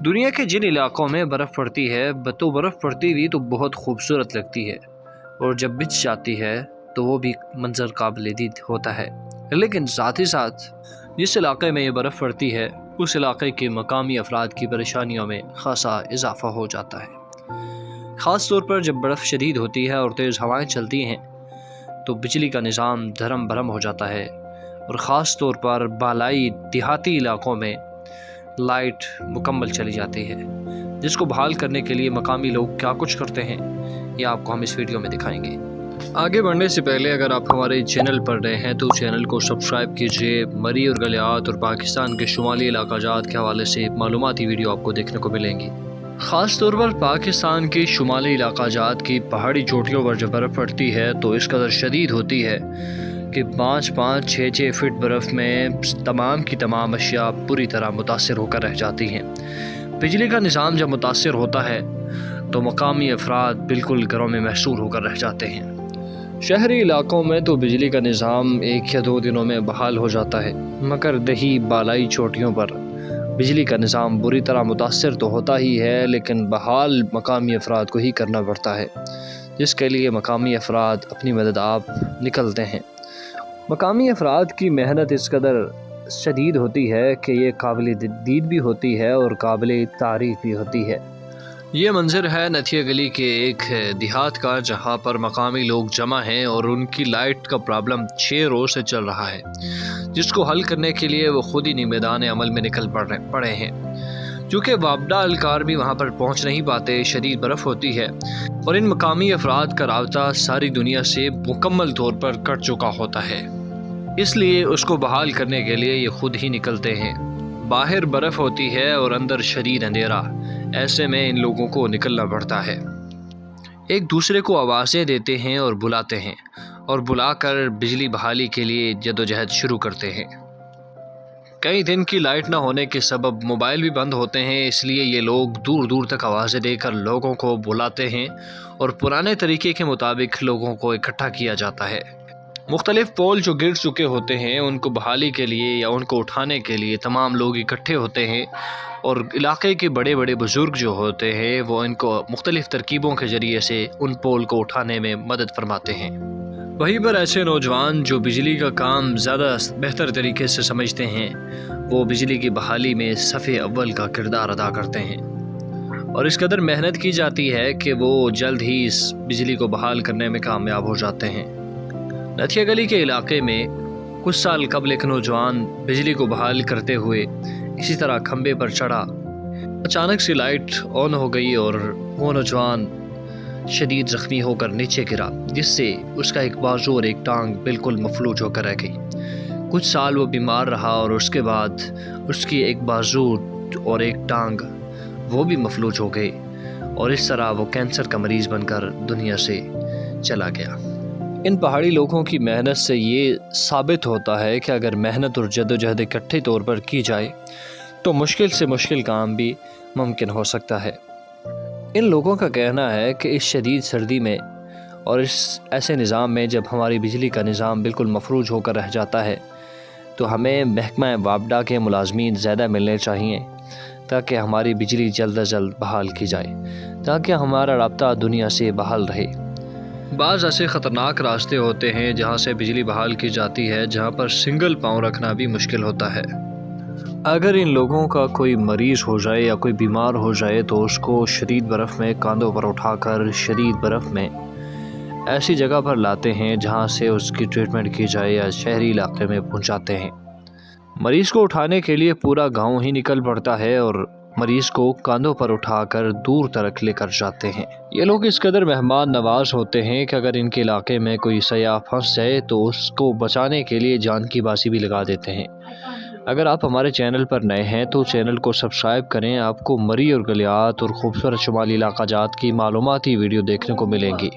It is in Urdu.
دنیا کے جن علاقوں میں برف پڑتی ہے تو برف پڑتی ہوئی تو بہت خوبصورت لگتی ہے، اور جب بچھ جاتی ہے تو وہ بھی منظر قابل دید ہوتا ہے، لیکن ساتھ ہی ساتھ جس علاقے میں یہ برف پڑتی ہے اس علاقے کے مقامی افراد کی پریشانیوں میں خاصا اضافہ ہو جاتا ہے۔ خاص طور پر جب برف شدید ہوتی ہے اور تیز ہوائیں چلتی ہیں تو بجلی کا نظام دھرم بھرم ہو جاتا ہے، اور خاص طور پر بالائی دیہاتی علاقوں میں لائٹ مکمل چلی جاتی ہے، جس کو بحال کرنے کے لیے مقامی لوگ کیا کچھ کرتے ہیں یہ آپ کو ہم اس ویڈیو میں دکھائیں گے۔ آگے بڑھنے سے پہلے اگر آپ ہمارے چینل پر رہے ہیں تو چینل کو سبسکرائب کیجیے۔ مری اور گلیات اور پاکستان کے شمالی علاقہ جات کے حوالے سے معلوماتی ویڈیو آپ کو دیکھنے کو ملیں گی۔ خاص طور پر پاکستان کے شمالی علاقہ جات کی پہاڑی چوٹیوں پر جب برف پڑتی ہے تو اس قدر شدید ہوتی ہے کہ 5-6 فٹ برف میں تمام کی تمام اشیاء پوری طرح متاثر ہو کر رہ جاتی ہیں۔ بجلی کا نظام جب متاثر ہوتا ہے تو مقامی افراد بالکل گھروں میں محصور ہو کر رہ جاتے ہیں۔ شہری علاقوں میں تو بجلی کا نظام 1 یا 2 دنوں میں بحال ہو جاتا ہے، مگر دیہی بالائی چوٹیوں پر بجلی کا نظام بری طرح متاثر تو ہوتا ہی ہے، لیکن بحال مقامی افراد کو ہی کرنا پڑتا ہے، جس کے لیے مقامی افراد اپنی مدد آپ نکلتے ہیں۔ مقامی افراد کی محنت اس قدر شدید ہوتی ہے کہ یہ قابل دید بھی ہوتی ہے اور قابل تعریف بھی ہوتی ہے۔ یہ منظر ہے نتھیا گلی کے ایک دیہات کا، جہاں پر مقامی لوگ جمع ہیں اور ان کی لائٹ کا پرابلم 6 روز سے چل رہا ہے، جس کو حل کرنے کے لیے وہ خود ہی میدان عمل میں نکل پڑے ہیں۔ چونکہ وابڈا اہلکار بھی وہاں پر پہنچ نہیں پاتے، شدید برف ہوتی ہے اور ان مقامی افراد کا رابطہ ساری دنیا سے مکمل طور پر کٹ چکا ہوتا ہے، اس لیے اس کو بحال کرنے کے لیے یہ خود ہی نکلتے ہیں۔ باہر برف ہوتی ہے اور اندر شدید اندھیرا، ایسے میں ان لوگوں کو نکلنا پڑتا ہے، ایک دوسرے کو آوازیں دیتے ہیں اور بلاتے ہیں، اور بلا کر بجلی بحالی کے لیے جدوجہد شروع کرتے ہیں۔ کئی دن کی لائٹ نہ ہونے کے سبب موبائل بھی بند ہوتے ہیں، اس لیے یہ لوگ دور دور تک آوازیں دے کر لوگوں کو بلاتے ہیں اور پرانے طریقے کے مطابق لوگوں کو اکٹھا کیا جاتا ہے۔ مختلف پول جو گر چکے ہوتے ہیں ان کو بحالی کے لیے یا ان کو اٹھانے کے لیے تمام لوگ اکٹھے ہوتے ہیں، اور علاقے کے بڑے بڑے بزرگ جو ہوتے ہیں وہ ان کو مختلف ترکیبوں کے ذریعے سے ان پول کو اٹھانے میں مدد فرماتے ہیں۔ وہیں پر ایسے نوجوان جو بجلی کا کام زیادہ بہتر طریقے سے سمجھتے ہیں وہ بجلی کی بحالی میں صف اول کا کردار ادا کرتے ہیں، اور اس قدر محنت کی جاتی ہے کہ وہ جلد ہی اس بجلی کو بحال کرنے میں کامیاب ہو جاتے ہیں۔ نتھیا گلی کے علاقے میں کچھ سال قبل ایک نوجوان بجلی کو بحال کرتے ہوئے اسی طرح کھمبے پر چڑھا، اچانک سے لائٹ آن ہو گئی اور وہ نوجوان شدید زخمی ہو کر نیچے گرا، جس سے اس کا ایک بازو اور ایک ٹانگ بالکل مفلوج ہو کر رہ گئی۔ کچھ سال وہ بیمار رہا اور اس کے بعد اس کی ایک بازو اور ایک ٹانگ وہ بھی مفلوج ہو گئی، اور اس طرح وہ کینسر کا مریض بن کر دنیا سے چلا گیا۔ ان پہاڑی لوگوں کی محنت سے یہ ثابت ہوتا ہے کہ اگر محنت اور جدوجہد اکٹھے طور پر کی جائے تو مشکل سے مشکل کام بھی ممکن ہو سکتا ہے۔ ان لوگوں کا کہنا ہے کہ اس شدید سردی میں اور اس ایسے نظام میں جب ہماری بجلی کا نظام بالکل مفلوج ہو کر رہ جاتا ہے تو ہمیں محکمہ وابڈا کے ملازمین زیادہ ملنے چاہیے تاکہ ہماری بجلی جلد از جلد بحال کی جائے، تاکہ ہمارا رابطہ دنیا سے بحال رہے۔ بعض ایسے خطرناک راستے ہوتے ہیں جہاں سے بجلی بحال کی جاتی ہے، جہاں پر سنگل پاؤں رکھنا بھی مشکل ہوتا ہے۔ اگر ان لوگوں کا کوئی مریض ہو جائے یا کوئی بیمار ہو جائے تو اس کو شدید برف میں کاندھوں پر اٹھا کر شدید برف میں ایسی جگہ پر لاتے ہیں جہاں سے اس کی ٹریٹمنٹ کی جائے یا شہری علاقے میں پہنچاتے ہیں۔ مریض کو اٹھانے کے لیے پورا گاؤں ہی نکل پڑتا ہے اور مریض کو کاندھوں پر اٹھا کر دور تک لے کر جاتے ہیں۔ یہ لوگ اس قدر مہمان نواز ہوتے ہیں کہ اگر ان کے علاقے میں کوئی سیاح پھنس جائے تو اس کو بچانے کے لیے جان کی بازی بھی لگا دیتے ہیں۔ اگر آپ ہمارے چینل پر نئے ہیں تو چینل کو سبسکرائب کریں، آپ کو مری اور گلیات اور خوبصورت شمالی علاقہ جات کی معلوماتی ویڈیو دیکھنے کو ملیں گی۔